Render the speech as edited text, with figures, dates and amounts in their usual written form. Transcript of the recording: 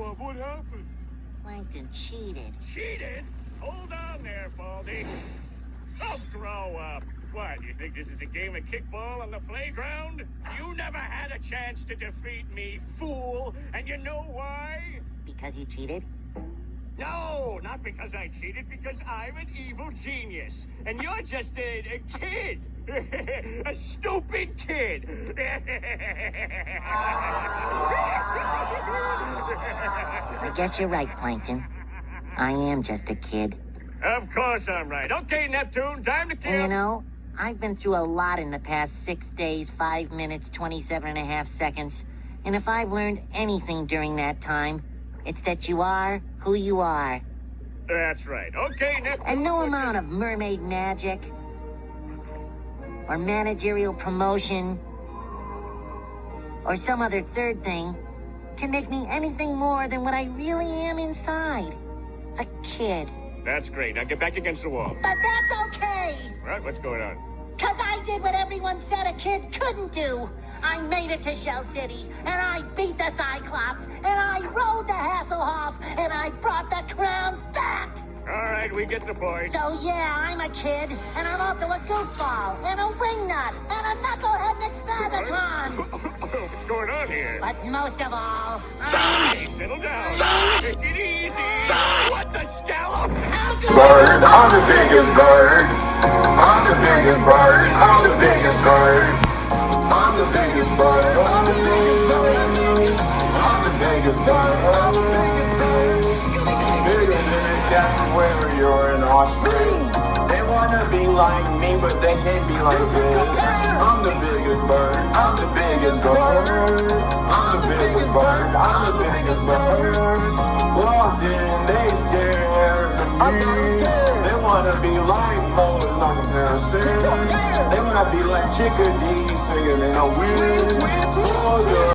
SpongeBob, what happened? Plankton cheated. Cheated? Hold on there, Baldy. Oh, grow up. What, you think this is a game of kickball on the playground? You never had a chance to defeat me, fool. And you know why? Because you cheated? No, not because I cheated, because I'm an evil genius. And you're just a kid. A stupid kid. I guess you're right, Plankton. I am just a kid. Of course I'm right. Okay, Neptune, time to kill. And you know, I've been through a lot in the past 6 days, 5 minutes, 27.5 seconds. And if I've learned anything during that time, it's that you are who you are. That's right. Okay, Neptune. And no amount of mermaid magic, or managerial promotion, or some other third thing can make me anything more than what I really am inside. A kid. That's great. Now get back against the wall. But that's okay! Right, what's going on? 'Cause I did what everyone said a kid couldn't do. I made it to Shell City, and I beat the Cyclops, and I rode the Hasselhoff, and I brought the crown back! All right, we get the point. So yeah, I'm a kid, and I'm also a goofball, and a wingnut, and a knucklehead McSpagatron! What's going on here? But most of all, Hey, settle down. Take it easy. What the scallop? Bird, I'm the biggest bird. I'm the biggest bird. I'm the biggest bird. I'm the biggest bird. I'm the biggest bird. I'm the biggest bird. I'm the biggest bird. Bigger than a cassowary or an ostrich. They wanna be like me, but they can't be like this. I'm the biggest bird. I'm the biggest bird. I'm the biggest bird. I'm the biggest bird. Walked in, they scared of me. They wanna be like Moses, no comparison. They wanna be like Chickadee singing in a wind. Oh, yeah.